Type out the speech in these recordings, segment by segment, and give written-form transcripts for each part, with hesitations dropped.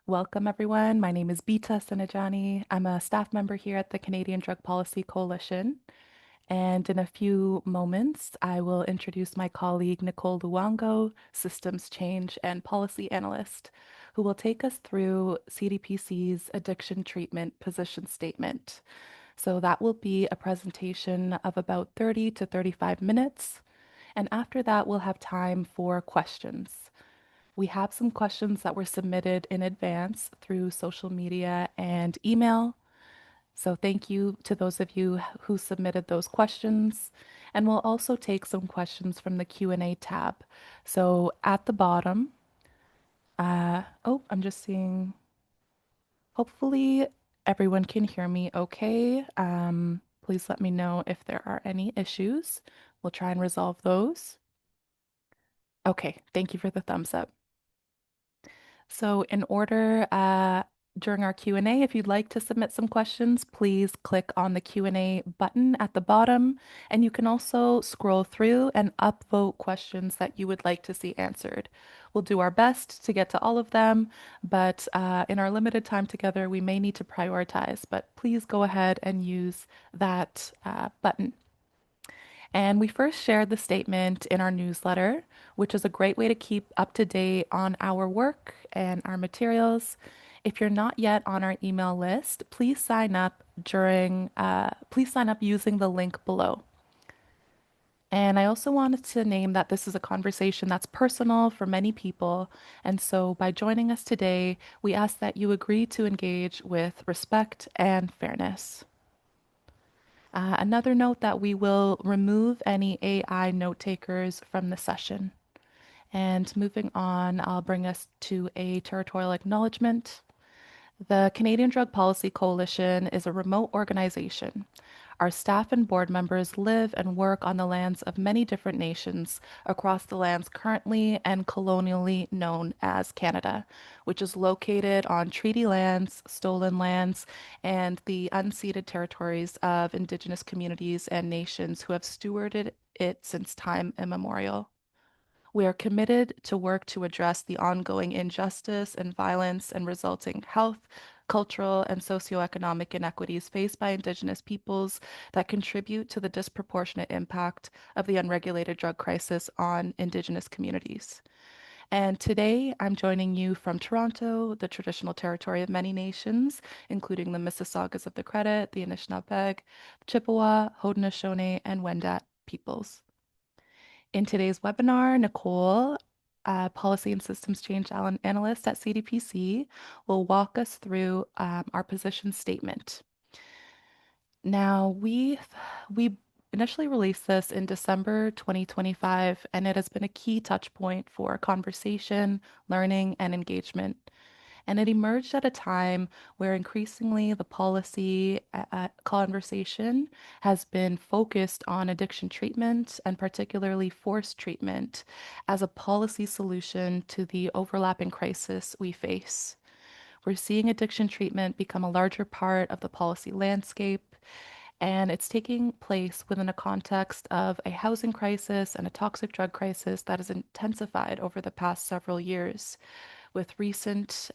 Welcome, everyone. My name is Bita Sinajani. I'm a staff member here at the Canadian Drug Policy Coalition. And in a few moments, I will introduce my colleague, Nicole Luongo, Systems Change and Policy Analyst, who will take us through CDPC's Addiction Treatment Position Statement. So that will be a presentation of about 30 to 35 minutes. And after that, we'll have time for questions. We have some questions that were submitted in advance through social media and email. So thank you to those of you who submitted those questions. And we'll also take some questions from the Q&A tab. So at the bottom, I'm just seeing, hopefully everyone can hear me okay. Please let me know if there are any issues. We'll try and resolve those. Okay, thank you for the thumbs up. So in order, during our Q&A, if you'd like to submit some questions, please click on the Q&A button at the bottom, and you can also scroll through and upvote questions that you would like to see answered. We'll do our best to get to all of them, but in our limited time together, we may need to prioritize, but please go ahead and use that button. And we first shared the statement in our newsletter, which is a great way to keep up to date on our work and our materials. If you're not yet on our email list, please sign up using the link below. And I also wanted to name that this is a conversation that's personal for many people. And so by joining us today, we ask that you agree to engage with respect and fairness. Another note that we will remove any AI note takers from the session. And moving on, I'll bring us to a territorial acknowledgement. The Canadian Drug Policy Coalition is a remote organization. Our staff and board members live and work on the lands of many different nations across the lands currently and colonially known as Canada, which is located on treaty lands, stolen lands, and the unceded territories of Indigenous communities and nations who have stewarded it since time immemorial. We are committed to work to address the ongoing injustice and violence and resulting health, cultural, and socioeconomic inequities faced by Indigenous peoples that contribute to the disproportionate impact of the unregulated drug crisis on Indigenous communities. And today I'm joining you from Toronto, the traditional territory of many nations, including the Mississaugas of the Credit, the Anishinaabe, Chippewa, Haudenosaunee, and Wendat peoples. In today's webinar, Nicole, Policy and Systems Change Analyst at CDPC, will walk us through our position statement. Now, we initially released this in December 2025, and it has been a key touch point for conversation, learning, and engagement. And it emerged at a time where increasingly the policy conversation has been focused on addiction treatment and particularly forced treatment as a policy solution to the overlapping crisis we face. We're seeing addiction treatment become a larger part of the policy landscape, and it's taking place within a context of a housing crisis and a toxic drug crisis that has intensified over the past several years with recent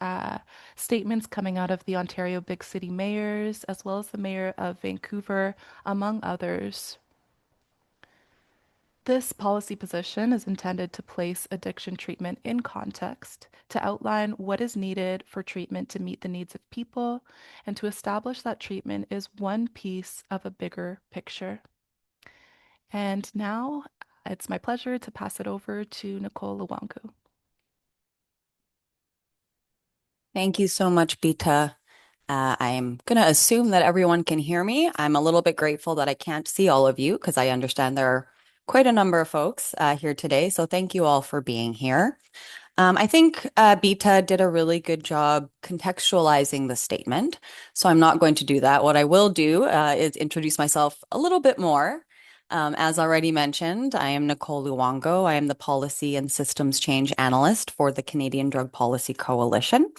statements coming out of the Ontario big city mayors, as well as the mayor of Vancouver, among others. This policy position is intended to place addiction treatment in context, to outline what is needed for treatment to meet the needs of people, and to establish that treatment is one piece of a bigger picture. And now it's my pleasure to pass it over to Nicole Luongo. Thank you so much, Bita. I'm going to assume that everyone can hear me. I'm a little bit grateful that I can't see all of you because I understand there are quite a number of folks here today. So thank you all for being here. I think Bita did a really good job contextualizing the statement. So I'm not going to do that. What I will do is introduce myself a little bit more. As already mentioned, I am Nicole Luongo. I am the Policy and Systems Change Analyst for the Canadian Drug Policy Coalition.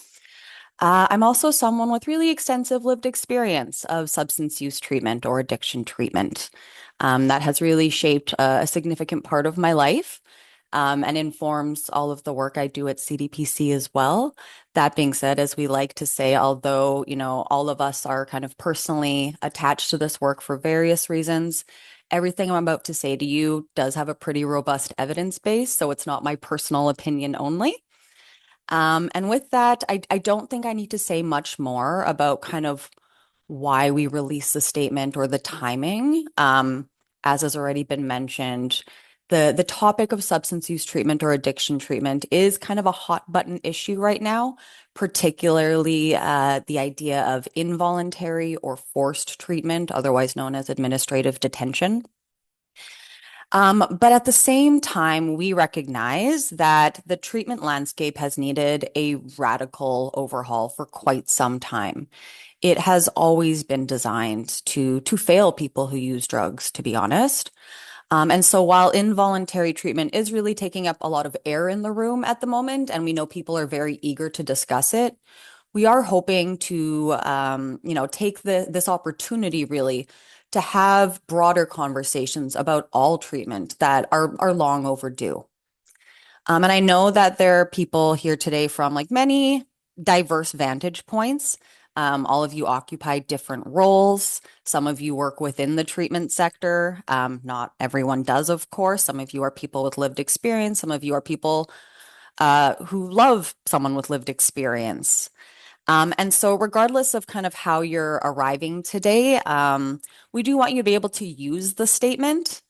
I'm also someone with really extensive lived experience of substance use treatment or addiction treatment. That has really shaped a significant part of my life. and informs all of the work I do at CDPC as well. That being said, as we like to say, although, all of us are kind of personally attached to this work for various reasons, everything I'm about to say to you does have a pretty robust evidence base, so it's not my personal opinion only. And with that, I don't think I need to say much more about kind of why we release the statement or the timing. As has already been mentioned, the topic of substance use treatment or addiction treatment is kind of a hot button issue right now, particularly the idea of involuntary or forced treatment, otherwise known as administrative detention. But at the same time, we recognize that the treatment landscape has needed a radical overhaul for quite some time. It has always been designed to fail people who use drugs, to be honest. And so while involuntary treatment is really taking up a lot of air in the room at the moment, and we know people are very eager to discuss it, we are hoping to, take this opportunity really to have broader conversations about all treatment that are long overdue. And I know that there are people here today from like many diverse vantage points. All of you occupy different roles. Some of you work within the treatment sector. Not everyone does, of course. Some of you are people with lived experience. Some of you are people who love someone with lived experience. And so, regardless of kind of how you're arriving today, we do want you to be able to use the statement.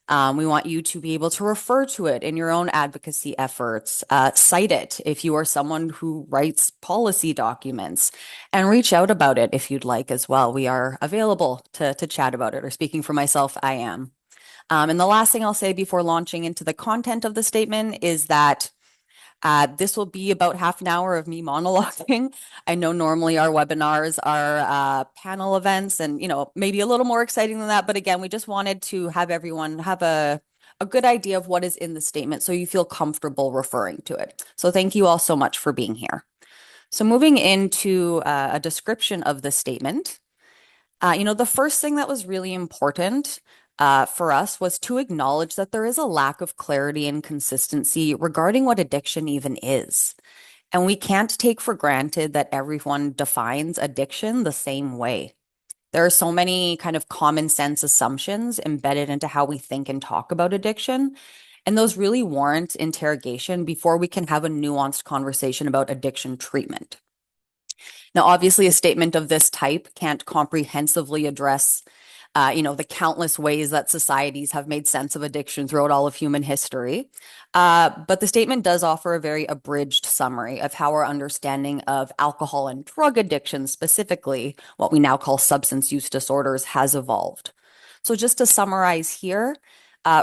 We want you to be able to refer to it in your own advocacy efforts, cite it if you are someone who writes policy documents, and reach out about it if you'd like as well. We are available to chat about it, or speaking for myself, I am. And the last thing I'll say before launching into the content of the statement is that this will be about half an hour of me monologuing. I know normally our webinars are panel events and, maybe a little more exciting than that. But again, we just wanted to have everyone have a good idea of what is in the statement so you feel comfortable referring to it. So thank you all so much for being here. So moving into a description of the statement. The first thing that was really important for us was to acknowledge that there is a lack of clarity and consistency regarding what addiction even is. And we can't take for granted that everyone defines addiction the same way. There are so many kind of common sense assumptions embedded into how we think and talk about addiction. And those really warrant interrogation before we can have a nuanced conversation about addiction treatment. Now, obviously, a statement of this type can't comprehensively address, the countless ways that societies have made sense of addiction throughout all of human history. But the statement does offer a very abridged summary of how our understanding of alcohol and drug addiction, specifically what we now call substance use disorders, has evolved. So, just to summarize here,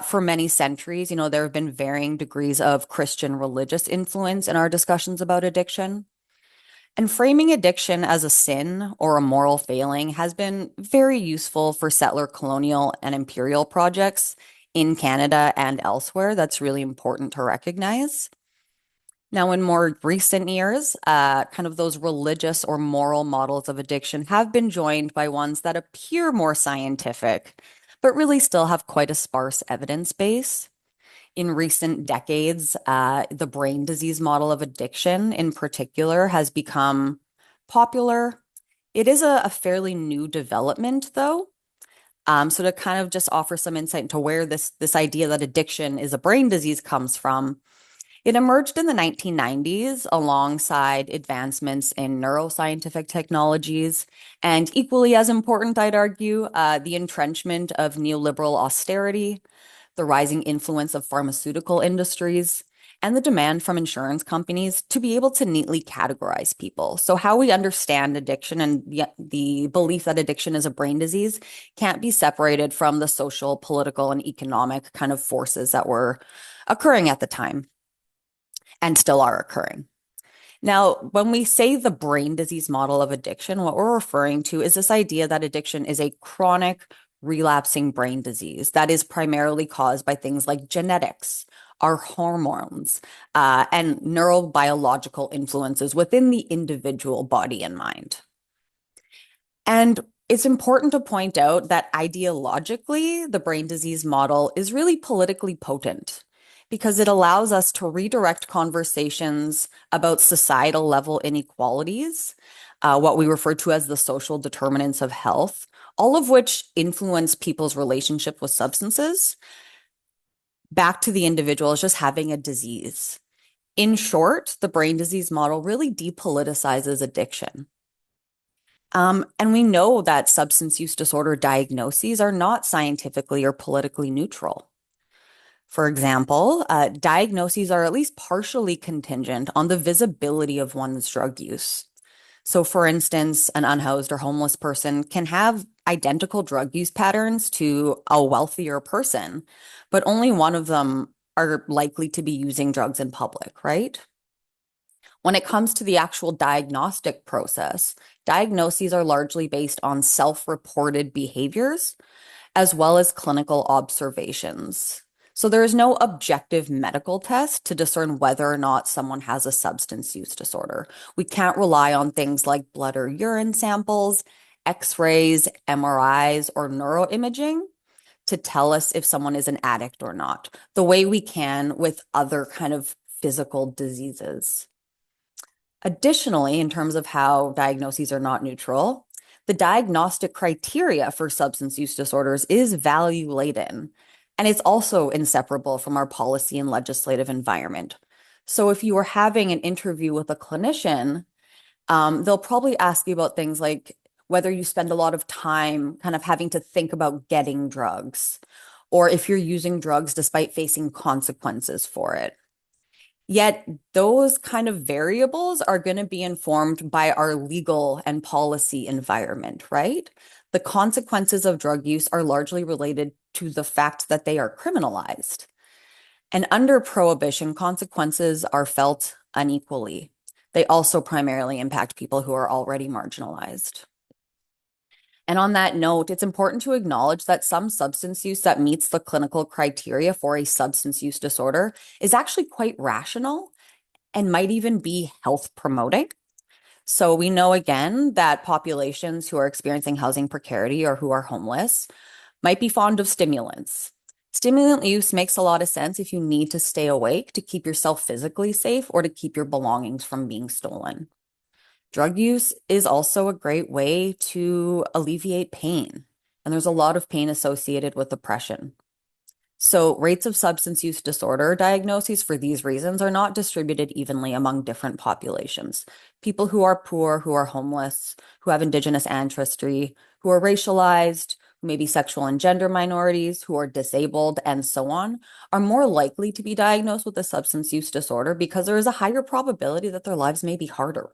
for many centuries, there have been varying degrees of Christian religious influence in our discussions about addiction. And framing addiction as a sin or a moral failing has been very useful for settler colonial and imperial projects in Canada and elsewhere. That's really important to recognize. Now, in more recent years, kind of those religious or moral models of addiction have been joined by ones that appear more scientific, but really still have quite a sparse evidence base. In recent decades, the brain disease model of addiction in particular has become popular. It is a fairly new development, though. So to kind of just offer some insight into where this idea that addiction is a brain disease comes from, it emerged in the 1990s alongside advancements in neuroscientific technologies, and equally as important, I'd argue, the entrenchment of neoliberal austerity, the rising influence of pharmaceutical industries, and the demand from insurance companies to be able to neatly categorize people. So, how we understand addiction and the belief that addiction is a brain disease can't be separated from the social, political, and economic kind of forces that were occurring at the time and still are occurring. Now, when we say the brain disease model of addiction, what we're referring to is this idea that addiction is a chronic, relapsing brain disease that is primarily caused by things like genetics, our hormones, and neurobiological influences within the individual body and mind. And it's important to point out that ideologically, the brain disease model is really politically potent. because it allows us to redirect conversations about societal level inequalities, what we refer to as the social determinants of health, all of which influence people's relationship with substances, back to the individual as just having a disease. In short, the brain disease model really depoliticizes addiction. And we know that substance use disorder diagnoses are not scientifically or politically neutral. For example, diagnoses are at least partially contingent on the visibility of one's drug use. So, for instance, an unhoused or homeless person can have identical drug use patterns to a wealthier person, but only one of them are likely to be using drugs in public, right? When it comes to the actual diagnostic process, diagnoses are largely based on self-reported behaviors as well as clinical observations. So there is no objective medical test to discern whether or not someone has a substance use disorder. We can't rely on things like blood or urine samples, x-rays, MRIs, or neuroimaging to tell us if someone is an addict or not, the way we can with other kind of physical diseases. Additionally, in terms of how diagnoses are not neutral, the diagnostic criteria for substance use disorders is value laden, and it's also inseparable from our policy and legislative environment. So, if you were having an interview with a clinician, they'll probably ask you about things like whether you spend a lot of time kind of having to think about getting drugs, or if you're using drugs despite facing consequences for it. Yet those kind of variables are going to be informed by our legal and policy environment, right? The consequences of drug use are largely related to the fact that they are criminalized. And under prohibition, consequences are felt unequally. They also primarily impact people who are already marginalized. And on that note, it's important to acknowledge that some substance use that meets the clinical criteria for a substance use disorder is actually quite rational and might even be health promoting. So we know again that populations who are experiencing housing precarity or who are homeless might be fond of stimulants. Stimulant use makes a lot of sense if you need to stay awake to keep yourself physically safe or to keep your belongings from being stolen. Drug use is also a great way to alleviate pain, and there's a lot of pain associated with depression. So, rates of substance use disorder diagnoses for these reasons are not distributed evenly among different populations. People who are poor, who are homeless, who have indigenous ancestry, who are racialized, who may be sexual and gender minorities, who are disabled, and so on, are more likely to be diagnosed with a substance use disorder because there is a higher probability that their lives may be harder.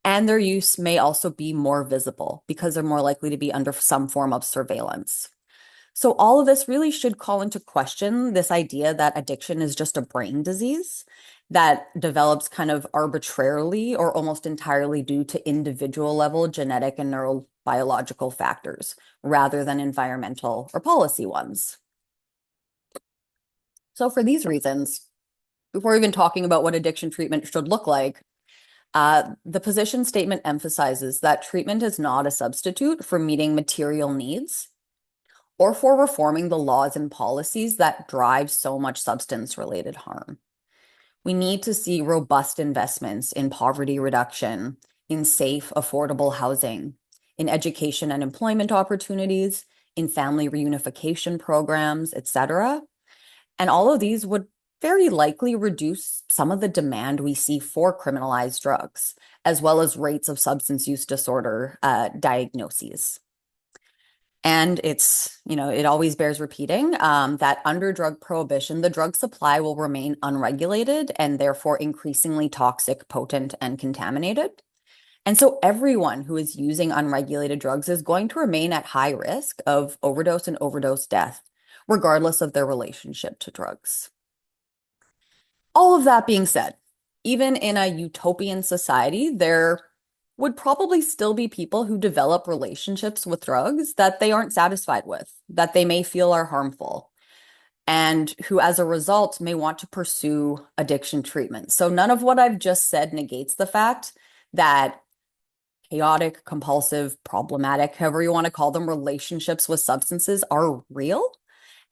And their use may also be more visible because they're more likely to be under some form of surveillance. So, all of this really should call into question this idea that addiction is just a brain disease that develops kind of arbitrarily or almost entirely due to individual level genetic and neurobiological factors rather than environmental or policy ones. So, for these reasons, before even talking about what addiction treatment should look like, the position statement emphasizes that treatment is not a substitute for meeting material needs or for reforming the laws and policies that drive so much substance-related harm. We need to see robust investments in poverty reduction, in safe, affordable housing, in education and employment opportunities, in family reunification programs, etc. And all of these would very likely reduce some of the demand we see for criminalized drugs, as well as rates of substance use disorder diagnoses. And it always bears repeating that under drug prohibition, the drug supply will remain unregulated and therefore increasingly toxic, potent, and contaminated. And so everyone who is using unregulated drugs is going to remain at high risk of overdose and overdose death, regardless of their relationship to drugs. All of that being said, even in a utopian society, there would probably still be people who develop relationships with drugs that they aren't satisfied with, that they may feel are harmful, and who, as a result, may want to pursue addiction treatment. So, none of what I've just said negates the fact that chaotic, compulsive, problematic, however you want to call them, relationships with substances are real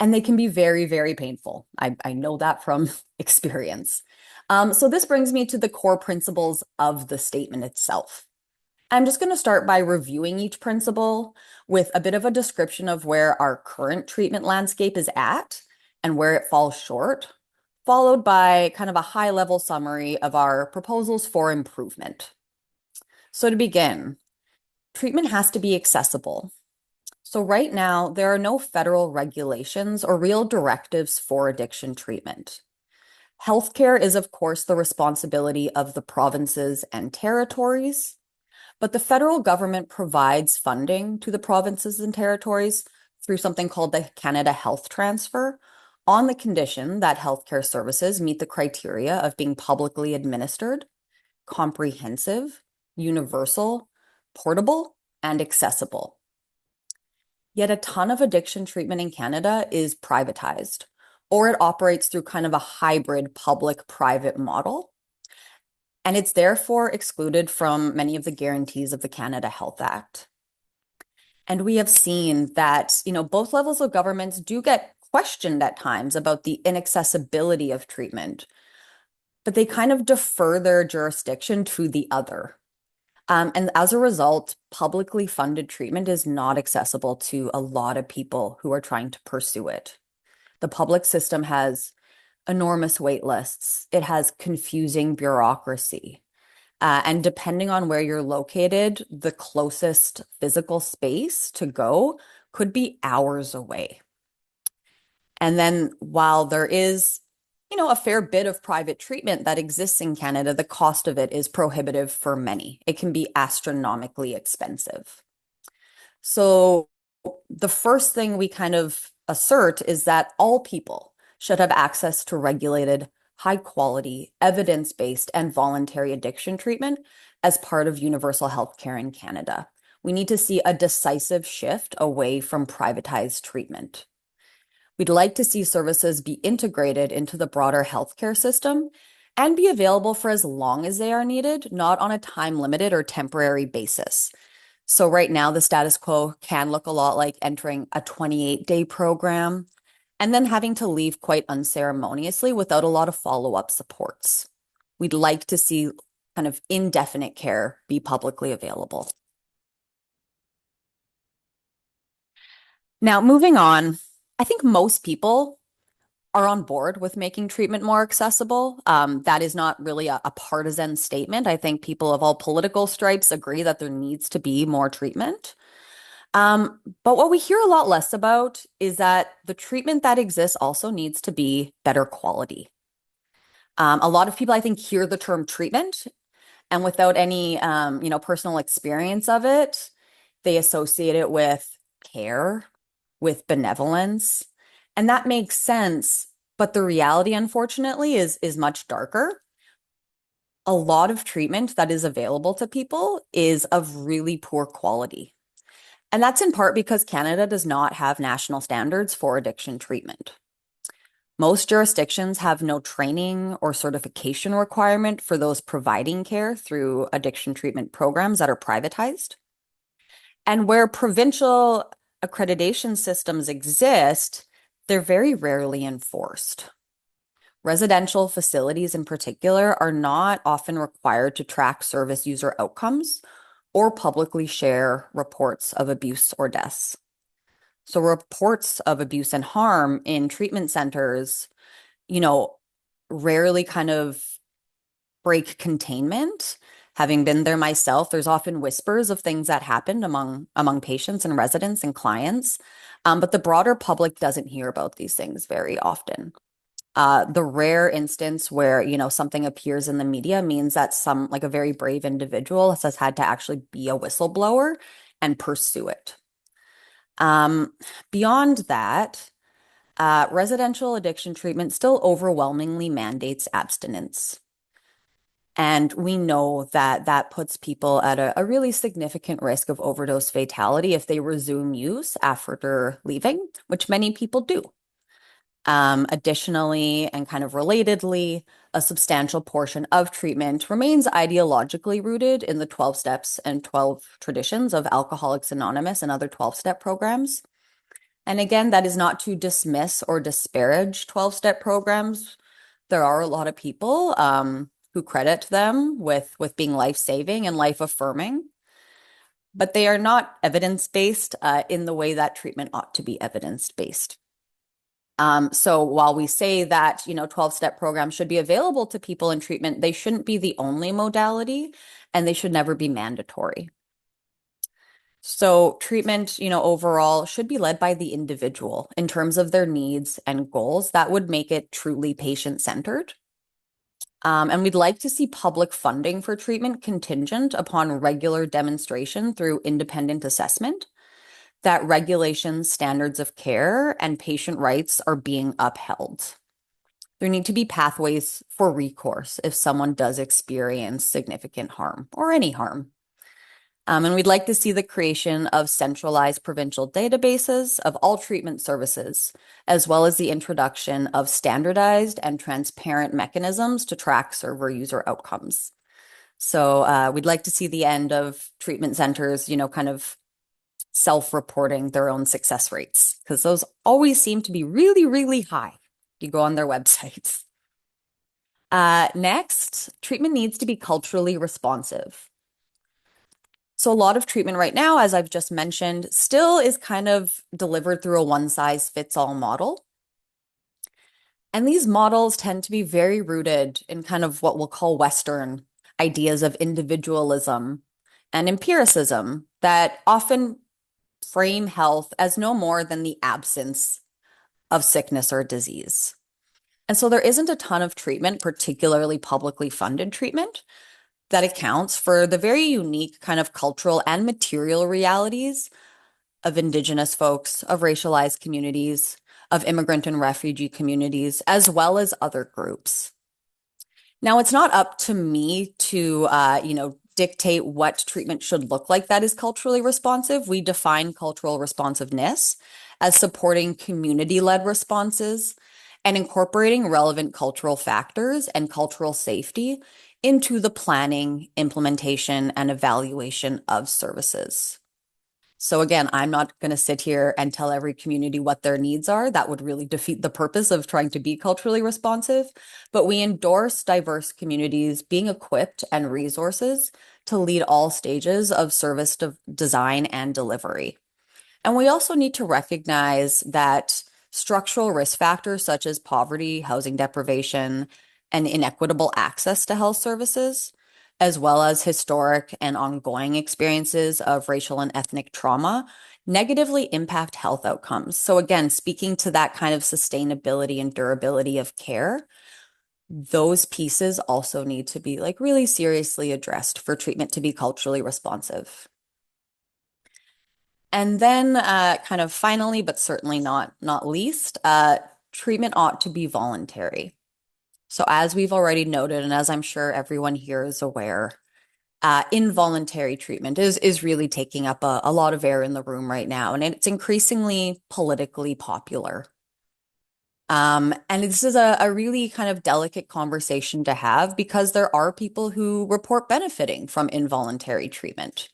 and they can be very, very painful. I know that from experience. So this brings me to the core principles of the statement itself. I'm just going to start by reviewing each principle with a bit of a description of where our current treatment landscape is at and where it falls short, followed by kind of a high-level summary of our proposals for improvement. So to begin, treatment has to be accessible. So right now, there are no federal regulations or real directives for addiction treatment. Healthcare is, of course, the responsibility of the provinces and territories, but the federal government provides funding to the provinces and territories through something called the Canada Health Transfer on the condition that healthcare services meet the criteria of being publicly administered, comprehensive, universal, portable, and accessible. Yet a ton of addiction treatment in Canada is privatized, or it operates through kind of a hybrid public-private model, and it's therefore excluded from many of the guarantees of the Canada Health Act. And we have seen that, both levels of governments do get questioned at times about the inaccessibility of treatment, but they kind of defer their jurisdiction to the other. And as a result, publicly funded treatment is not accessible to a lot of people who are trying to pursue it. The public system has enormous wait lists. It has confusing bureaucracy. And depending on where you're located, the closest physical space to go could be hours away. And then while there is, a fair bit of private treatment that exists in Canada, the cost of it is prohibitive for many. It can be astronomically expensive. So the first thing we kind of assert is that all people should have access to regulated, high quality, evidence-based, and voluntary addiction treatment as part of universal healthcare in Canada. We need to see a decisive shift away from privatized treatment. We'd like to see services be integrated into the broader healthcare system and be available for as long as they are needed, not on a time-limited or temporary basis. So right now, the status quo can look a lot like entering a 28-day program and then having to leave quite unceremoniously without a lot of follow-up supports. We'd like to see kind of indefinite care be publicly available. Now, moving on, I think most people are on board with making treatment more accessible. That is not really a partisan statement. I think people of all political stripes agree that there needs to be more treatment. But what we hear a lot less about is that the treatment that exists also needs to be better quality. A lot of people, I think, hear the term treatment, and without any, personal experience of it, they associate it with care, with benevolence, and that makes sense. But the reality, unfortunately, is much darker. A lot of treatment that is available to people is of really poor quality. And that's in part because Canada does not have national standards for addiction treatment. Most jurisdictions have no training or certification requirement for those providing care through addiction treatment programs that are privatized. And where provincial accreditation systems exist, they're very rarely enforced. Residential facilities in particular are not often required to track service user outcomes or publicly share reports of abuse or deaths. So reports of abuse and harm in treatment centers, rarely kind of break containment. Having been there myself, there's often whispers of things that happened among patients and residents and clients, but the broader public doesn't hear about these things very often. The rare instance where, something appears in the media means that like a very brave individual has had to actually be a whistleblower and pursue it. Beyond that, residential addiction treatment still overwhelmingly mandates abstinence. And we know that that puts people at a really significant risk of overdose fatality if they resume use after leaving, which many people do. Additionally, and kind of relatedly, a substantial portion of treatment remains ideologically rooted in the 12 steps and 12 traditions of Alcoholics Anonymous and other 12-step programs. And again, that is not to dismiss or disparage 12-step programs. There are a lot of people who credit them with being life-saving and life-affirming, but they are not evidence-based in the way that treatment ought to be evidence-based. So while we say that, 12-step programs should be available to people in treatment, they shouldn't be the only modality and they should never be mandatory. So treatment, overall should be led by the individual in terms of their needs and goals. That would make it truly patient-centered. And we'd like to see public funding for treatment contingent upon regular demonstration through independent assessment that regulations, standards of care, and patient rights are being upheld. There need to be pathways for recourse if someone does experience significant harm or any harm. And we'd like to see the creation of centralized provincial databases of all treatment services, as well as the introduction of standardized and transparent mechanisms to track server user outcomes. So we'd like to see the end of treatment centers, kind of self-reporting their own success rates, because those always seem to be really, really high. You go on their websites. Next, treatment needs to be culturally responsive. So a lot of treatment right now, as I've just mentioned, still is kind of delivered through a one-size-fits-all model. And these models tend to be very rooted in kind of what we'll call Western ideas of individualism and empiricism that often frame health as no more than the absence of sickness or disease. And so there isn't a ton of treatment, particularly publicly funded treatment, that accounts for the very unique kind of cultural and material realities of Indigenous folks, of racialized communities, of immigrant and refugee communities, as well as other groups. Now, it's not up to me to, dictate what treatment should look like that is culturally responsive. We define cultural responsiveness as supporting community-led responses and incorporating relevant cultural factors and cultural safety into the planning, implementation, and evaluation of services. So again, I'm not going to sit here and tell every community what their needs are. That would really defeat the purpose of trying to be culturally responsive. But we endorse diverse communities being equipped and resources to lead all stages of service design and delivery. And we also need to recognize that structural risk factors such as poverty, housing deprivation, and inequitable access to health services, as well as historic and ongoing experiences of racial and ethnic trauma, negatively impact health outcomes. So again, speaking to that kind of sustainability and durability of care, those pieces also need to be like really seriously addressed for treatment to be culturally responsive. And then kind of finally, but certainly not least, treatment ought to be voluntary. So as we've already noted, and as I'm sure everyone here is aware, involuntary treatment is really taking up a lot of air in the room right now, and it's increasingly politically popular. And this is a really kind of delicate conversation to have because there are people who report benefiting from involuntary treatment.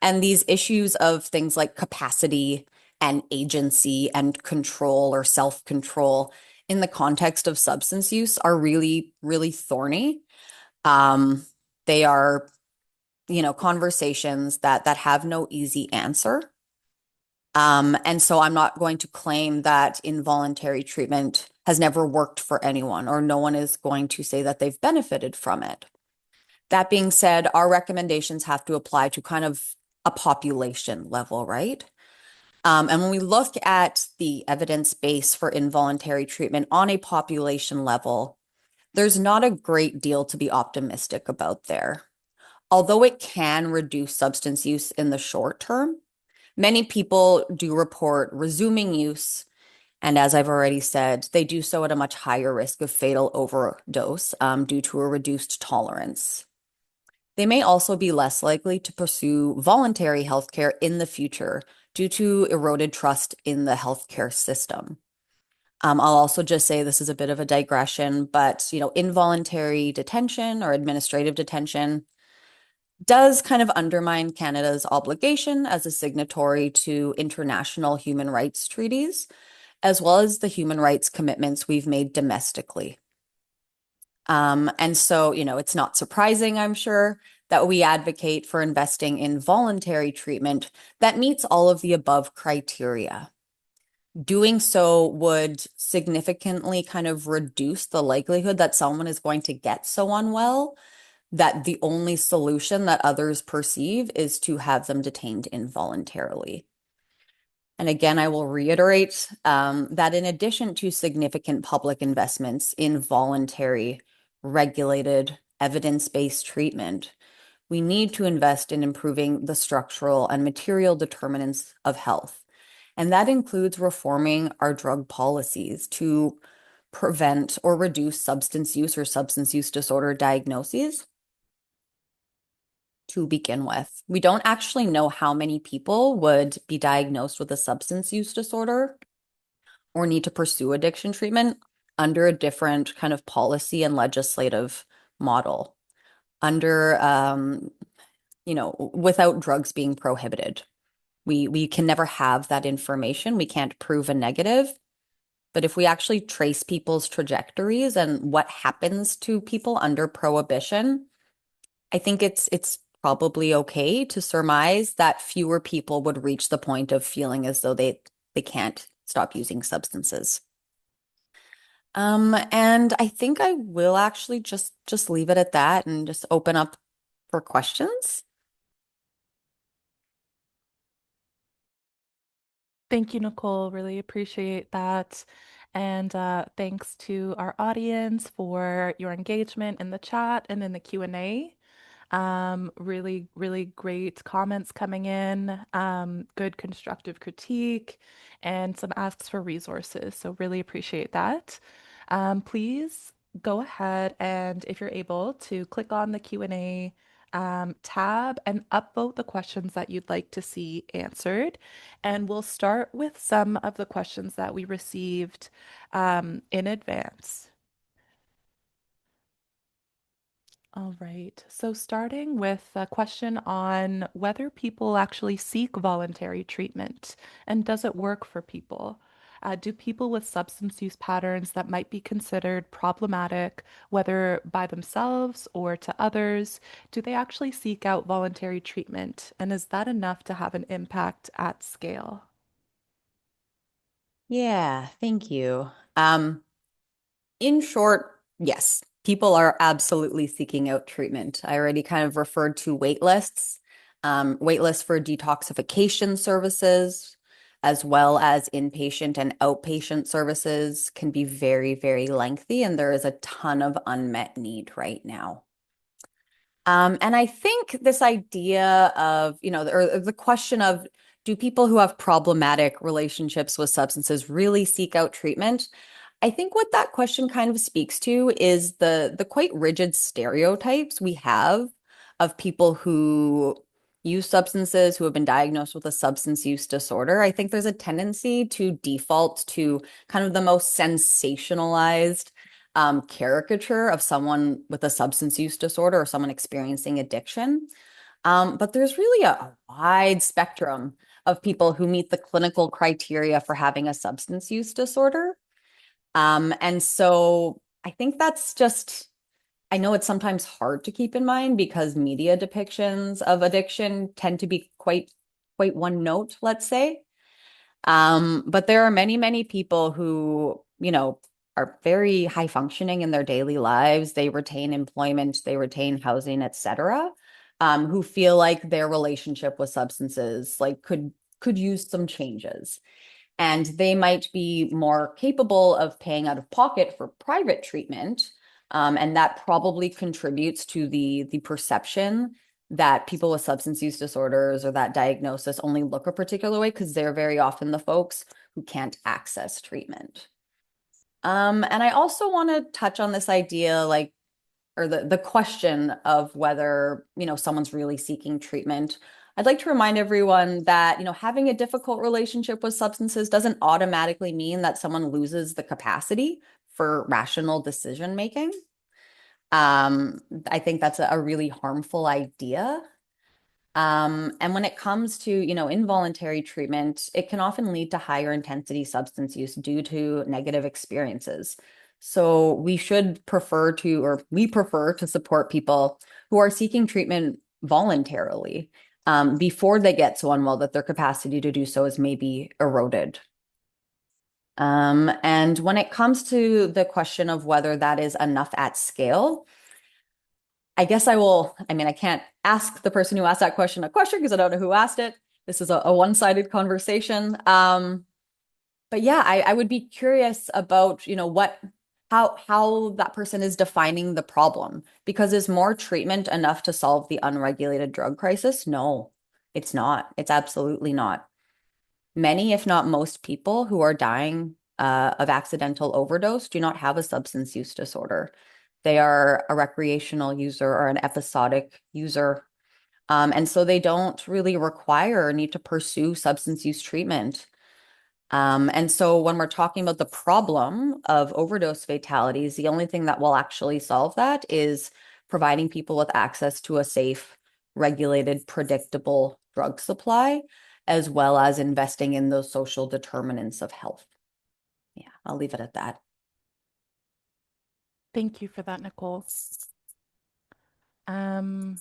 And these issues of things like capacity and agency and control or self-control in the context of substance use are really, really thorny. Um, they are, conversations that have no easy answer. And so I'm not going to claim that involuntary treatment has never worked for anyone, or no one is going to say that they've benefited from it. That being said, our recommendations have to apply to kind of a population level, right? And when we look at the evidence base for involuntary treatment on a population level, there's not a great deal to be optimistic about there. Although it can reduce substance use in the short term, many people do report resuming use. And as I've already said, they do so at a much higher risk of fatal overdose due to a reduced tolerance. They may also be less likely to pursue voluntary healthcare in the future due to eroded trust in the healthcare system. I'll also just say this is a bit of a digression, but involuntary detention or administrative detention does kind of undermine Canada's obligation as a signatory to international human rights treaties, as well as the human rights commitments we've made domestically. And so, it's not surprising, I'm sure, that we advocate for investing in voluntary treatment that meets all of the above criteria. Doing so would significantly kind of reduce the likelihood that someone is going to get so unwell that the only solution that others perceive is to have them detained involuntarily. And again, I will reiterate that in addition to significant public investments in voluntary, regulated, evidence-based treatment, we need to invest in improving the structural and material determinants of health. And that includes reforming our drug policies to prevent or reduce substance use or substance use disorder diagnoses to begin with. We don't actually know how many people would be diagnosed with a substance use disorder or need to pursue addiction treatment under a different kind of policy and legislative model, under without drugs being prohibited. We can never have that information. We can't prove a negative. But if we actually trace people's trajectories and what happens to people under prohibition, I think it's probably okay to surmise that fewer people would reach the point of feeling as though they can't stop using substances. And I think I will actually just leave it at that and just open up for questions. Thank you, Nicole. Really appreciate that. And thanks to our audience for your engagement in the chat and in the Q&A. Really, really great comments coming in, good constructive critique, and some asks for resources. So really appreciate that. Please go ahead and if you're able to click on the Q&A tab and upvote the questions that you'd like to see answered. And we'll start with some of the questions that we received in advance. All right. So, starting with a question on whether people actually seek voluntary treatment and does it work for people? Do people with substance use patterns that might be considered problematic, whether by themselves or to others, do they actually seek out voluntary treatment? And is that enough to have an impact at scale? Yeah, thank you. In short, yes, people are absolutely seeking out treatment. I already kind of referred to wait lists, wait lists for detoxification services, as well as inpatient and outpatient services can be very, very lengthy, and there is a ton of unmet need right now. And I think this idea of, or the question of, do people who have problematic relationships with substances really seek out treatment? I think what that question kind of speaks to is the quite rigid stereotypes we have of people who use substances, who have been diagnosed with a substance use disorder. I think there's a tendency to default to kind of the most sensationalized caricature of someone with a substance use disorder or someone experiencing addiction. But there's really a wide spectrum of people who meet the clinical criteria for having a substance use disorder. And so I think that's just, I know it's sometimes hard to keep in mind because media depictions of addiction tend to be quite one note, let's say. But there are many, many people who, are very high functioning in their daily lives. They retain employment, they retain housing, etc. Who feel like their relationship with substances like could use some changes. And they might be more capable of paying out of pocket for private treatment. And that probably contributes to the perception that people with substance use disorders or that diagnosis only look a particular way because they're very often the folks who can't access treatment. And I also want to touch on this idea, like, or the question of whether, someone's really seeking treatment. I'd like to remind everyone that, having a difficult relationship with substances doesn't automatically mean that someone loses the capacity for rational decision making. I think that's a really harmful idea. And when it comes to, involuntary treatment, it can often lead to higher intensity substance use due to negative experiences. So we prefer to support people who are seeking treatment voluntarily, before they get so unwell that their capacity to do so is maybe eroded. And when it comes to the question of whether that is enough at scale, I guess I can't ask the person who asked that question a question because I don't know who asked it. This is a one-sided conversation. But yeah, I would be curious about, how that person is defining the problem. Because is more treatment enough to solve the unregulated drug crisis? No, it's not. It's absolutely not. Many, if not most people who are dying of accidental overdose do not have a substance use disorder. They are a recreational user or an episodic user. And so they don't really require or need to pursue substance use treatment. And so when we're talking about the problem of overdose fatalities, the only thing that will actually solve that is providing people with access to a safe, regulated, predictable drug supply, as well as investing in those social determinants of health. Yeah, I'll leave it at that. Thank you for that, Nicole. Um,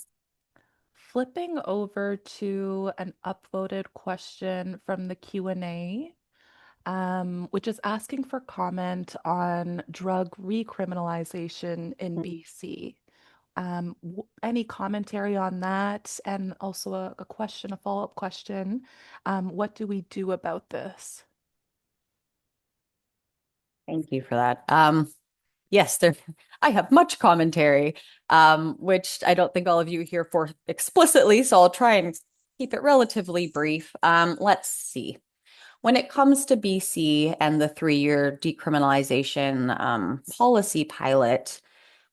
Flipping over to an upvoted question from the Q&A, which is asking for comment on drug recriminalization in BC. Any commentary on that? And also a question, a follow-up question. What do we do about this? Thank you for that. Yes, I have much commentary, which I don't think all of you are here for explicitly, so I'll try and keep it relatively brief. Let's see. When it comes to BC and the 3-year decriminalization policy pilot,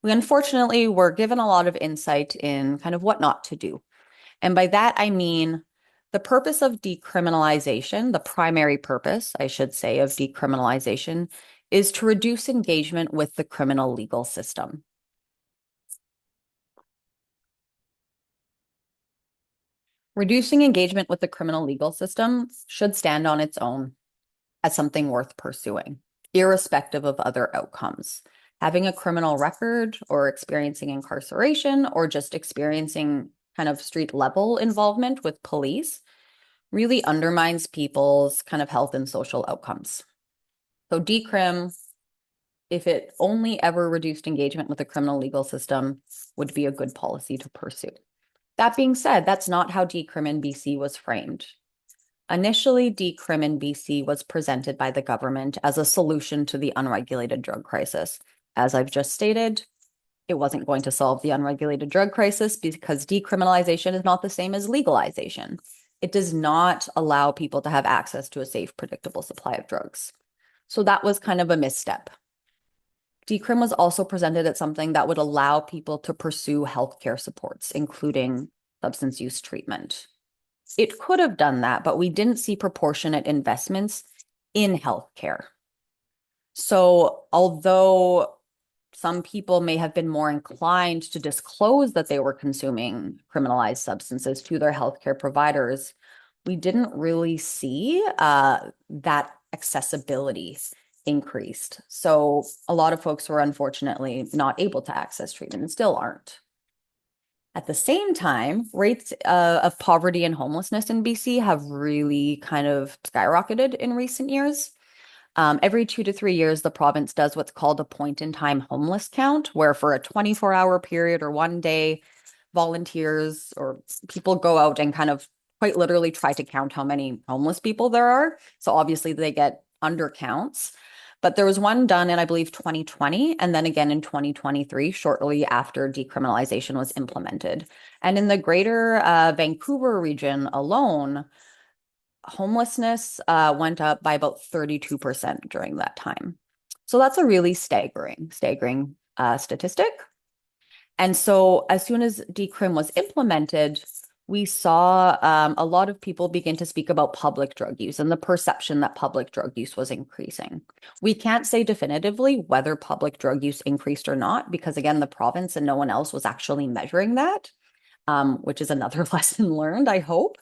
we unfortunately were given a lot of insight in kind of what not to do. And by that, I mean the purpose of decriminalization, the primary purpose, I should say, of decriminalization is to reduce engagement with the criminal legal system. Reducing engagement with the criminal legal system should stand on its own as something worth pursuing, irrespective of other outcomes. Having a criminal record or experiencing incarceration or just experiencing kind of street level involvement with police really undermines people's kind of health and social outcomes. So decrim, if it only ever reduced engagement with the criminal legal system, would be a good policy to pursue. That being said, that's not how decrim in BC was framed. Initially, decrim in BC was presented by the government as a solution to the unregulated drug crisis. As I've just stated, it wasn't going to solve the unregulated drug crisis because decriminalization is not the same as legalization. It does not allow people to have access to a safe, predictable supply of drugs. So that was kind of a misstep. Decrim was also presented as something that would allow people to pursue healthcare supports, including substance use treatment. It could have done that, but we didn't see proportionate investments in healthcare. So although some people may have been more inclined to disclose that they were consuming criminalized substances to their healthcare providers, we didn't really see that accessibility increased. So a lot of folks were unfortunately not able to access treatment and still aren't. At the same time, rates of poverty and homelessness in BC have really kind of skyrocketed in recent years. Every 2 to 3 years, the province does what's called a point-in-time homeless count, where for a 24-hour period or one day, volunteers or people go out and kind of quite literally try to count how many homeless people there are. So obviously they get undercounts. But there was one done in, I believe, 2020, and then again in 2023, shortly after decriminalization was implemented. And in the greater Vancouver region alone, homelessness went up by about 32% during that time. So that's a really staggering statistic. And so as soon as decrim was implemented, we saw a lot of people begin to speak about public drug use and the perception that public drug use was increasing. We can't say definitively whether public drug use increased or not, because again, the province and no one else was actually measuring that, which is another lesson learned, I hope.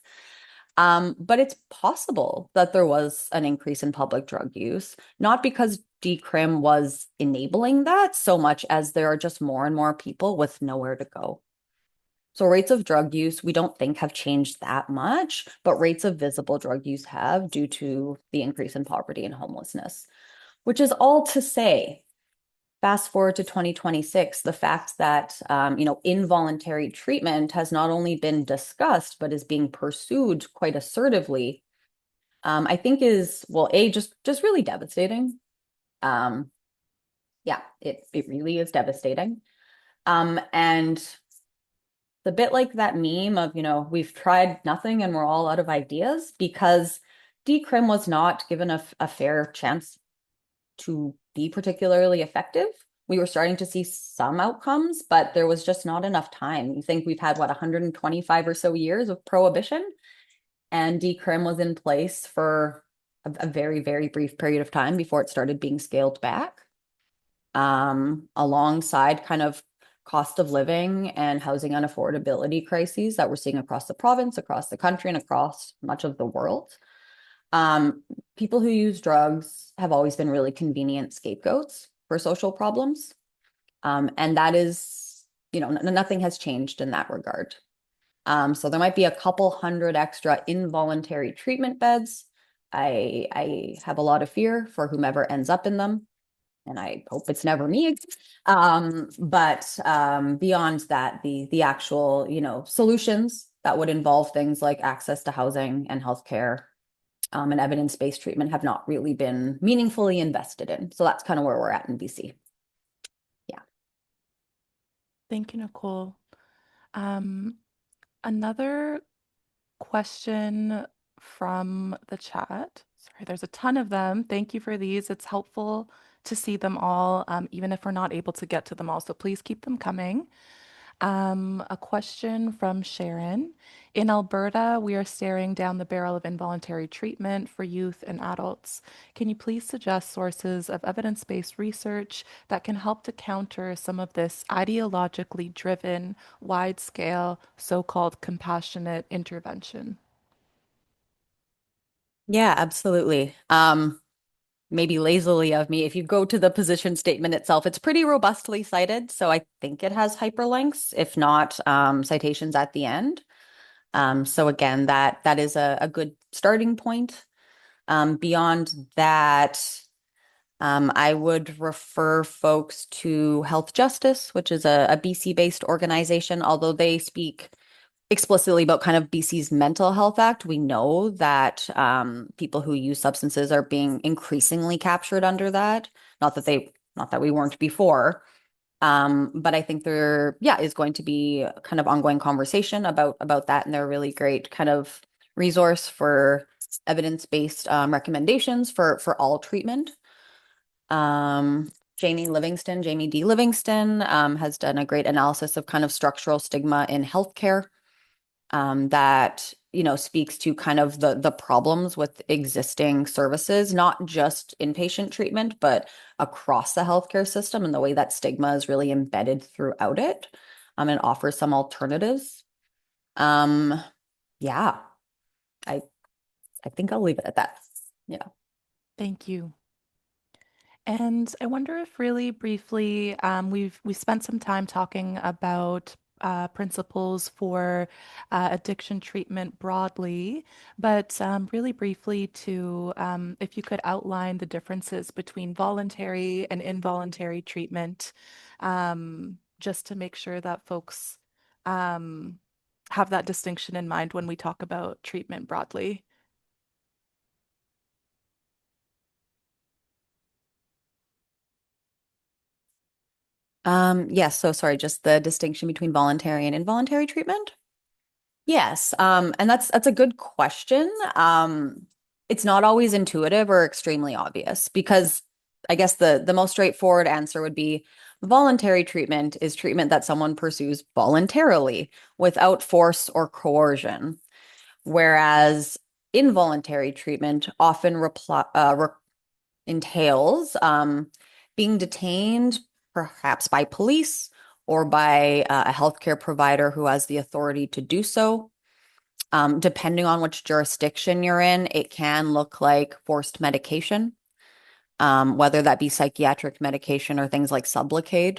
But it's possible that there was an increase in public drug use, not because decrim was enabling that so much as there are just more and more people with nowhere to go. So rates of drug use, we don't think have changed that much, but rates of visible drug use have due to the increase in poverty and homelessness, which is all to say, fast forward to 2026, the fact that involuntary treatment has not only been discussed but is being pursued quite assertively, I think is, well, just really devastating. Um, yeah, it really is devastating. And the bit like that meme of, we've tried nothing and we're all out of ideas because decrim was not given a fair chance to be particularly effective. We were starting to see some outcomes, but there was just not enough time. You think we've had, what, 125 or so years of prohibition, and decrim was in place for a very, very brief period of time before it started being scaled back, alongside kind of cost of living and housing unaffordability crises that we're seeing across the province, across the country, and across much of the world. Um, People who use drugs have always been really convenient scapegoats for social problems. And that is, nothing has changed in that regard. So there might be a couple hundred extra involuntary treatment beds. I have a lot of fear for whomever ends up in them, and I hope it's never me. But beyond that, the actual, solutions that would involve things like access to housing and healthcare, and evidence-based treatment have not really been meaningfully invested in. So that's kind of where we're at in BC. Yeah. Thank you, Nicole. Um, Another question from the chat. Sorry, there's a ton of them. Thank you for these. It's helpful to see them all, even if we're not able to get to them all. So please keep them coming. A question from Sharon. In Alberta, we are staring down the barrel of involuntary treatment for youth and adults. Can you please suggest sources of evidence-based research that can help to counter some of this ideologically driven, wide-scale, so-called compassionate intervention? Yeah, absolutely. Maybe lazily of me. If you go to the position statement itself, it's pretty robustly cited. So I think it has hyperlinks, if not citations at the end. So again, that is a good starting point. Beyond that, I would refer folks to Health Justice, which is a BC-based organization, although they speak explicitly about kind of BC's Mental Health Act. We know that people who use substances are being increasingly captured under that. Not that we weren't before. But I think there, yeah, is going to be a kind of ongoing conversation about that, and they're a really great kind of resource for evidence-based recommendations for all treatment. Um, Jamie D. Livingston, has done a great analysis of kind of structural stigma in healthcare, that speaks to kind of the problems with existing services, not just inpatient treatment, but across the healthcare system, and the way that stigma is really embedded throughout it, and offers some alternatives. Um, yeah, I I think I'll leave it at that. Yeah. Thank you. And I wonder if really briefly, we spent some time talking about principles for addiction treatment broadly, but really briefly to if you could outline the differences between voluntary and involuntary treatment, just to make sure that folks um, have that distinction in mind when we talk about treatment broadly. Yes, so sorry, just the distinction between voluntary and involuntary treatment? Yes, and that's a good question. It's not always intuitive or extremely obvious because I guess the most straightforward answer would be Voluntary treatment is treatment that someone pursues voluntarily without force or coercion, whereas involuntary treatment often entails being detained, perhaps by police or by a healthcare provider who has the authority to do so. Depending on which jurisdiction you're in, it can look like forced medication, whether that be psychiatric medication or things like Sublocade.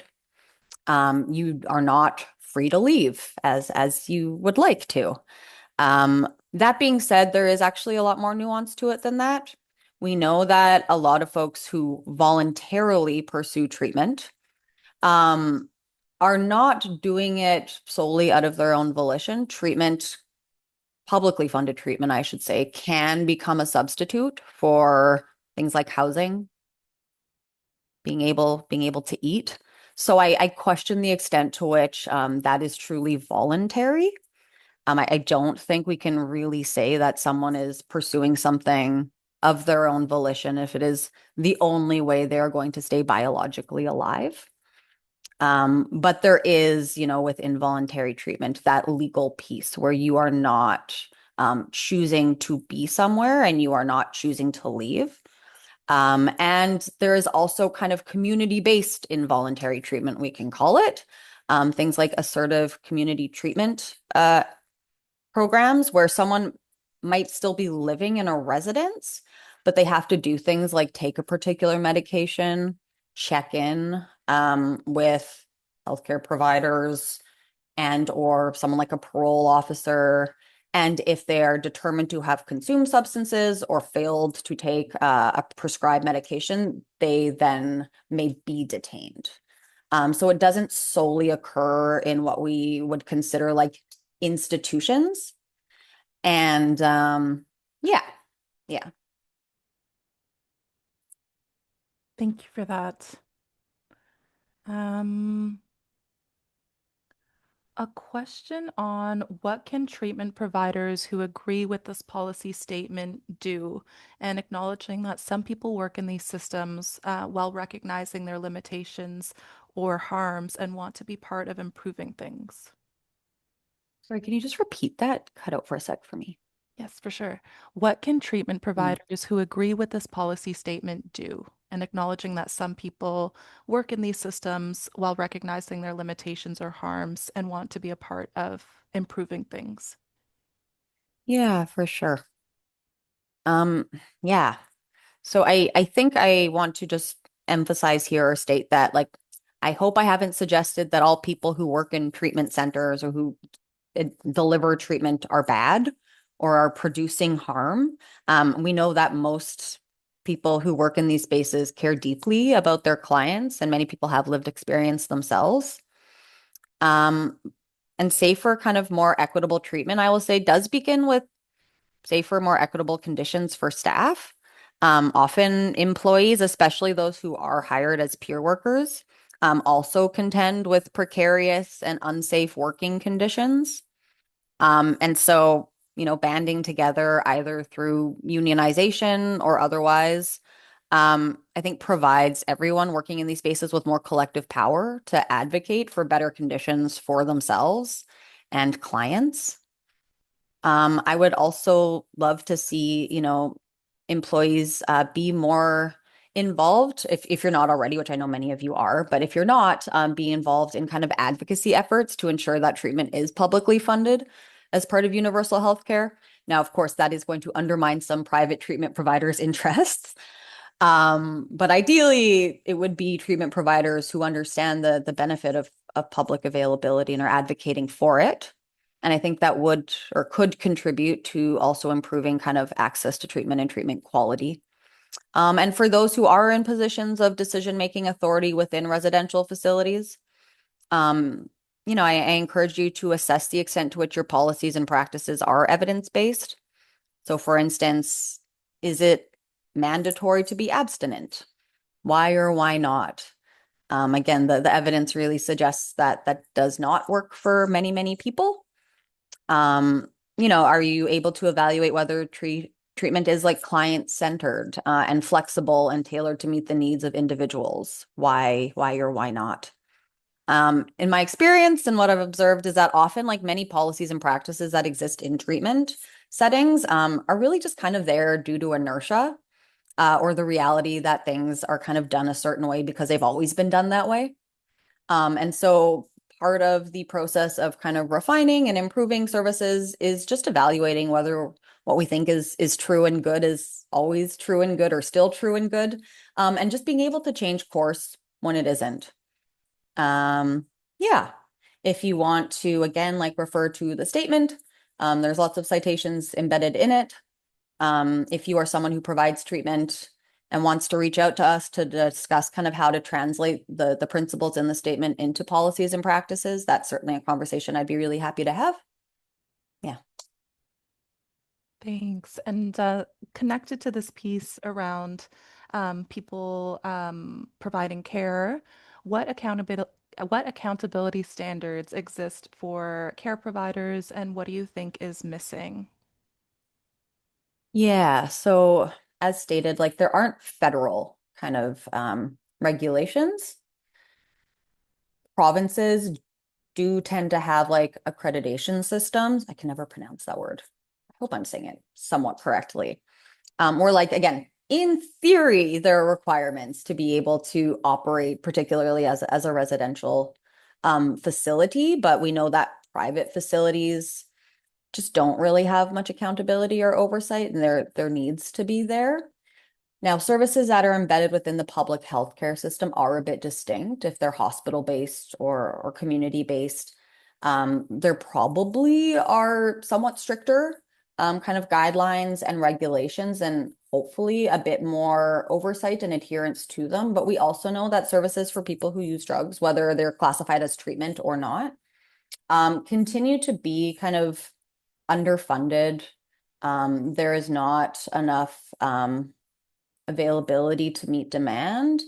You are not free to leave as you would like to. That being said, there is actually a lot more nuance to it than that. We know that a lot of folks who voluntarily pursue treatment um, are not doing it solely out of their own volition. Publicly funded treatment, I should say, can become a substitute for things like housing, being able to eat. So I question the extent to which that is truly voluntary. I don't think we can really say that someone is pursuing something of their own volition if it is the only way they are going to stay biologically alive. But there is, with involuntary treatment, that legal piece where you are not choosing to be somewhere and you are not choosing to leave. And there is also kind of community-based involuntary treatment, we can call it. Things like assertive community treatment programs where someone might still be living in a residence, but they have to do things like take a particular medication, check in with healthcare providers and or someone like a parole officer. And if they're determined to have consumed substances or failed to take a prescribed medication, they then may be detained. So it doesn't solely occur in what we would consider like institutions. And yeah, yeah. Thank you for that. Um, a question on what can treatment providers who agree with this policy statement do, and acknowledging that some people work in these systems while recognizing their limitations or harms and want to be part of improving things. Sorry, can you just repeat that? Cut out for a sec for me. Yes, for sure. What can treatment Mm. providers who agree with this policy statement do? And acknowledging that some people work in these systems while recognizing their limitations or harms and want to be a part of improving things. Yeah, for sure. Um, yeah. So I think I want to just emphasize here or state that like I hope I haven't suggested that all people who work in treatment centers or who deliver treatment are bad or are producing harm. We know that most people who work in these spaces care deeply about their clients, and many people have lived experience themselves. Um, and safer, kind of more equitable treatment, I will say, does begin with safer, more equitable conditions for staff. Often employees, especially those who are hired as peer workers, also contend with precarious and unsafe working conditions. And so, banding together either through unionization or otherwise, I think provides everyone working in these spaces with more collective power to advocate for better conditions for themselves and clients. I would also love to see, employees be more involved if you're not already, which I know many of you are, but if you're not, be involved in kind of advocacy efforts to ensure that treatment is publicly funded as part of universal health care. Now, of course, that is going to undermine some private treatment providers' interests. But ideally, it would be treatment providers who understand the benefit of public availability and are advocating for it. And I think that would or could contribute to also improving kind of access to treatment and treatment quality. And for those who are in positions of decision-making authority within residential facilities, um, I encourage you to assess the extent to which your policies and practices are evidence-based. So, for instance, is it mandatory to be abstinent? Why or why not? Again, the evidence really suggests that that does not work for many, many people. Um, are you able to evaluate whether treatment is like client-centered and flexible and tailored to meet the needs of individuals. Why or why not? In my experience and what I've observed is that often, like many policies and practices that exist in treatment settings, are really just kind of there due to inertia, or the reality that things are kind of done a certain way because they've always been done that way. And so part of the process of kind of refining and improving services is just evaluating whether what we think is true and good is always true and good or still true and good, and just being able to change course when it isn't. Yeah. If you want to, again, like refer to the statement, there's lots of citations embedded in it. If you are someone who provides treatment and wants to reach out to us to discuss kind of how to translate the principles in the statement into policies and practices, that's certainly a conversation I'd be really happy to have. Yeah. Thanks. And connected to this piece around people providing care, what accountability standards exist for care providers, and what do you think is missing? Yeah. So as stated, like there aren't federal kind of regulations. Provinces do tend to have like accreditation systems. I can never pronounce that word. I hope I'm saying it somewhat correctly. Or like, again, in theory, there are requirements to be able to operate, particularly as a residential facility, but we know that private facilities just don't really have much accountability or oversight, and there needs to be there. Now, services that are embedded within the public healthcare system are a bit distinct if they're hospital-based or community-based. There probably are somewhat stricter kind of guidelines and regulations and hopefully a bit more oversight and adherence to them. But we also know that services for people who use drugs, whether they're classified as treatment or not, continue to be kind of underfunded. There is not enough availability to meet demand.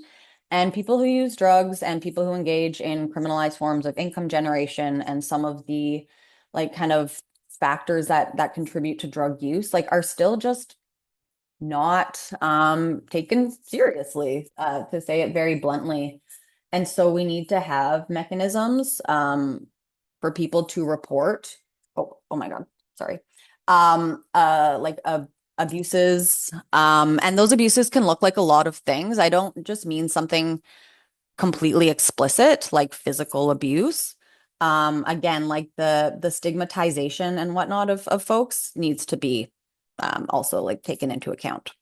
And people who use drugs and people who engage in criminalized forms of income generation and some of the like kind of factors that contribute to drug use like are still just not taken seriously, to say it very bluntly. And so we need to have mechanisms for people to report. Oh my God, sorry. Like abuses. And those abuses can look like a lot of things. I don't just mean something completely explicit, like physical abuse. Again, like the stigmatization and whatnot of folks needs to be also like taken into account.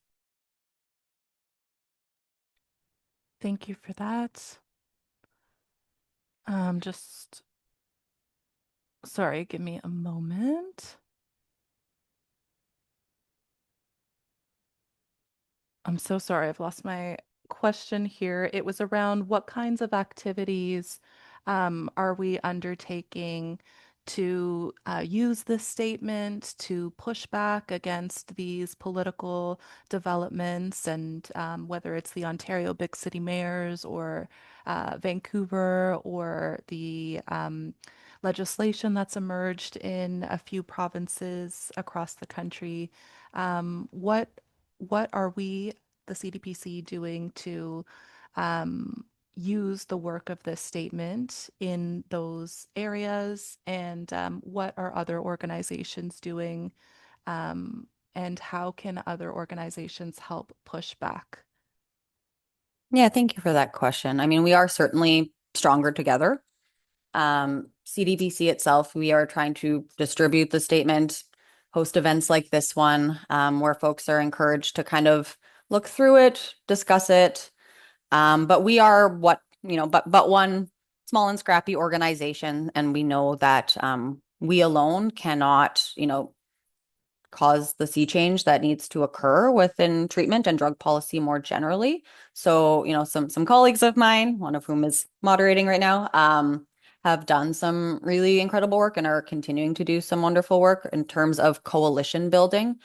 Thank you for that. Just sorry, give me a moment. I'm so sorry, I've lost my question here. It was around what kinds of activities are we undertaking to use this statement to push back against these political developments, and whether it's the Ontario Big City Mayors or Vancouver or the legislation that's emerged in a few provinces across the country. What are we, the CDPC, doing to use the work of this statement in those areas? And what are other organizations doing? And how can other organizations help push back? Yeah, thank you for that question. I mean, we are certainly stronger together. CDBC itself, we are trying to distribute the statement, host events like this one, where folks are encouraged to kind of look through it, discuss it. But we are but one small and scrappy organization, and we know that we alone cannot, cause the sea change that needs to occur within treatment and drug policy more generally. So, some colleagues of mine, one of whom is moderating right now, have done some really incredible work and are continuing to do some wonderful work in terms of coalition building,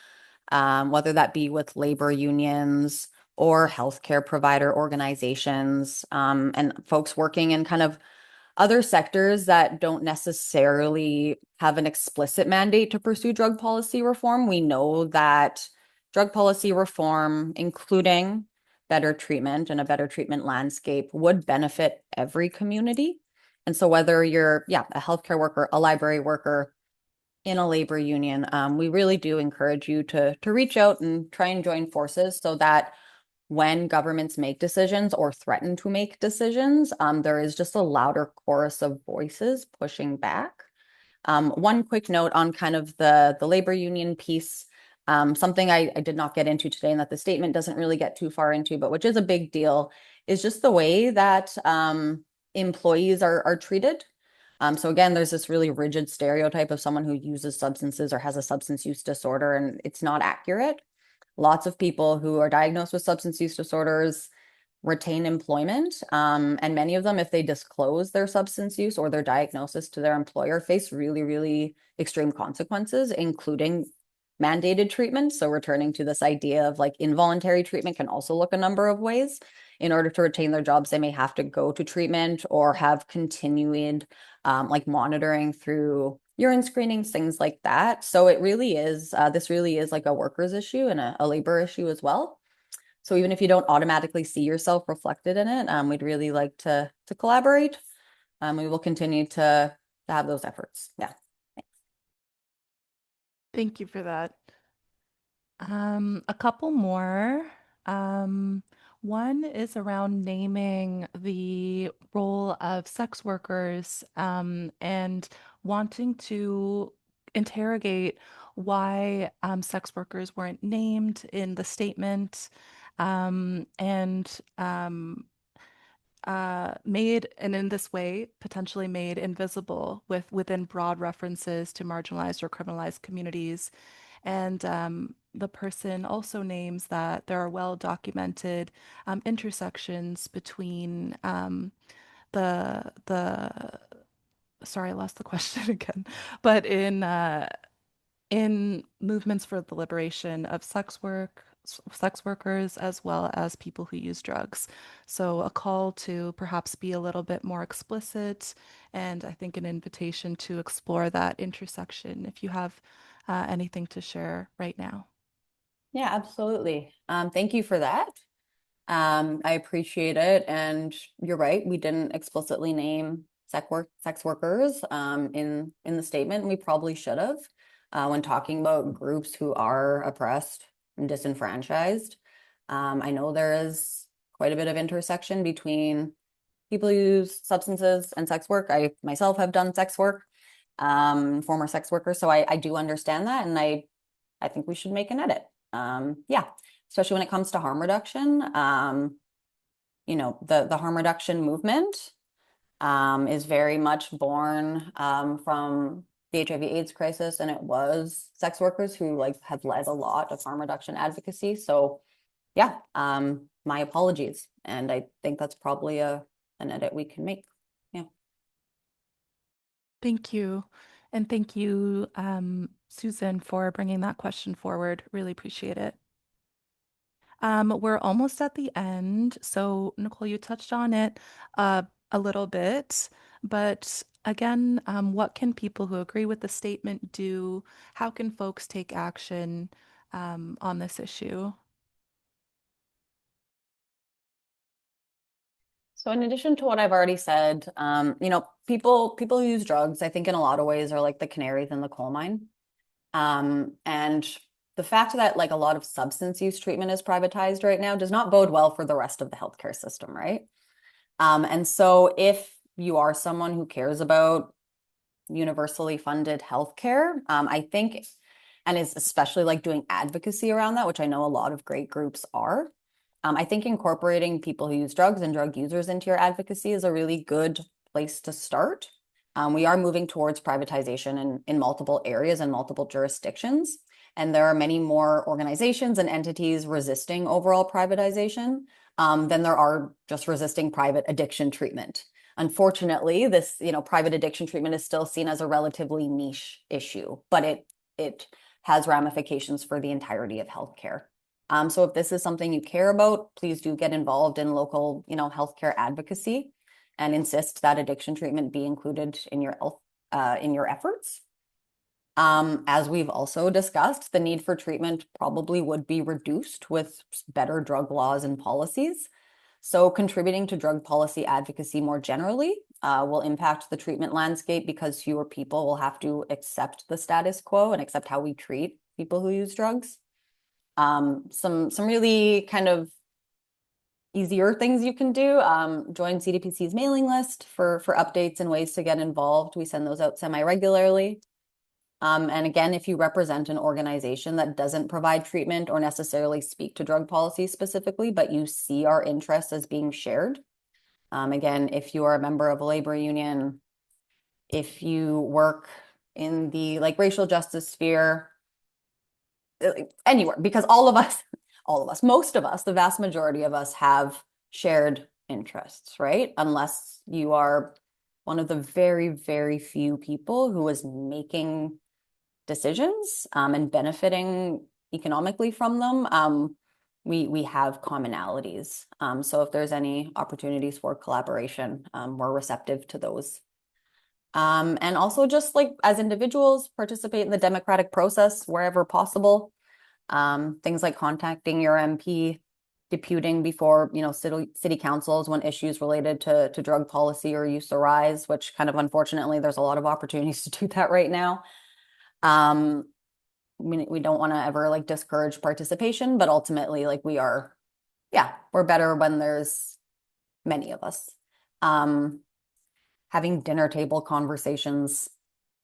whether that be with labor unions or healthcare provider organizations, and folks working in kind of other sectors that don't necessarily have an explicit mandate to pursue drug policy reform. We know that drug policy reform, including better treatment and a better treatment landscape, would benefit every community. And so whether you're, yeah, a healthcare worker, a library worker, in a labor union, we really do encourage you to reach out and try and join forces so that when governments make decisions or threaten to make decisions, there is just a louder chorus of voices pushing back. One quick note on kind of the labor union piece, something I did not get into today and that the statement doesn't really get too far into, but which is a big deal, is just the way that employees are treated. So again, there's this really rigid stereotype of someone who uses substances or has a substance use disorder, and it's not accurate. Lots of people who are diagnosed with substance use disorders retain employment. And many of them, if they disclose their substance use or their diagnosis to their employer, face really, really extreme consequences, including mandated treatment. So returning to this idea of like involuntary treatment can also look a number of ways. In order to retain their jobs, they may have to go to treatment or have continued like monitoring through urine screenings, things like that. So it really is, this really is like a workers issue and a labor issue as well. So even if you don't automatically see yourself reflected in it, we'd really like to collaborate. We will continue to have those efforts. Yeah. Thank you for that. A couple more. Um, One is around naming the role of sex workers, and wanting to interrogate why sex workers weren't named in the statement, and made and in this way potentially made invisible within broad references to marginalized or criminalized communities. And the person also names that there are well documented intersections between the sorry, I lost the question again, but in movements for the liberation of sex workers, as well as people who use drugs. So a call to perhaps be a little bit more explicit, and I think an invitation to explore that intersection if you have anything to share right now. Yeah, absolutely. Thank you for that. I appreciate it. And you're right, we didn't explicitly name sex workers in the statement. We probably should have when talking about groups who are oppressed and disenfranchised. I know there is quite a bit of intersection between people who use substances and sex work. I myself have done sex work, former sex worker, so I do understand that, and I think we should make an edit. Yeah, especially when it comes to harm reduction. The harm reduction movement is very much born from the HIV/AIDS crisis, and it was sex workers who like have led a lot of harm reduction advocacy. So yeah, my apologies, and I think that's probably an edit we can make. Yeah. Thank you. And thank you, Susan, for bringing that question forward. Really appreciate it. We're almost at the end. So, Nicole, you touched on it a little bit, but again, what can people who agree with the statement do? How can folks take action on this issue? So in addition to what I've already said, people who use drugs, I think in a lot of ways are like the canaries in the coal mine. And the fact that like a lot of substance use treatment is privatized right now does not bode well for the rest of the healthcare system, right? And so if you are someone who cares about universally funded healthcare, I think, and is especially like doing advocacy around that, which I know a lot of great groups are. I think incorporating people who use drugs and drug users into your advocacy is a really good place to start. We are moving towards privatization in multiple areas and multiple jurisdictions. And there are many more organizations and entities resisting overall privatization than there are just resisting private addiction treatment. Unfortunately, this, private addiction treatment is still seen as a relatively niche issue, but it has ramifications for the entirety of healthcare. So if this is something you care about, please do get involved in local, healthcare advocacy and insist that addiction treatment be included in your efforts. As we've also discussed, the need for treatment probably would be reduced with better drug laws and policies. So, contributing to drug policy advocacy more generally will impact the treatment landscape because fewer people will have to accept the status quo and accept how we treat people who use drugs. Some really kind of easier things you can do. Join CDPC's mailing list for updates and ways to get involved. We send those out semi-regularly. And again, if you represent an organization that doesn't provide treatment or necessarily speak to drug policy specifically, but you see our interests as being shared. Again, if you are a member of a labor union, if you work in the like racial justice sphere, anywhere, because all of us, most of us, the vast majority of us have shared interests, right? Unless you are one of the very, very few people who is making decisions and benefiting economically from them, we have commonalities. So if there's any opportunities for collaboration, we're receptive to those. And also just like as individuals, participate in the democratic process wherever possible. Things like contacting your MP, deputing before, city councils when issues related to drug policy or use arise, which kind of unfortunately there's a lot of opportunities to do that right now. Um, we don't want to ever like discourage participation, but ultimately like we're better when there's many of us. Um, Having dinner table conversations,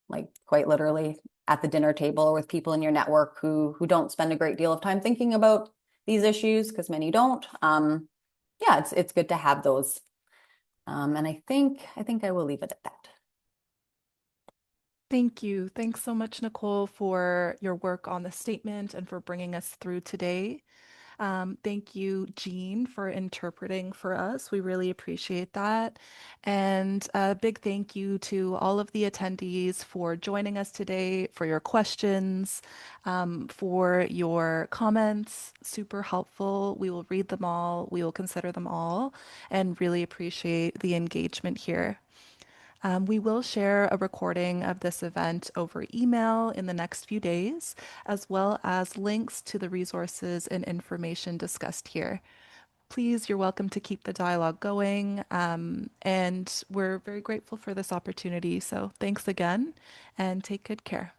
like quite literally at the dinner table or with people in your network who don't spend a great deal of time thinking about these issues, because many don't. Yeah, it's good to have those. And I think I will leave it at that. Thank you. Thanks so much, Nicole, for your work on the statement and for bringing us through today. Thank you, Jean, for interpreting for us. We really appreciate that. And a big thank you to all of the attendees for joining us today, for your questions, for your comments. Super helpful. We will read them all, we will consider them all, and really appreciate the engagement here. We will share a recording of this event over email in the next few days, as well as links to the resources and information discussed here. Please, you're welcome to keep the dialogue going. And we're very grateful for this opportunity. So thanks again and take good care.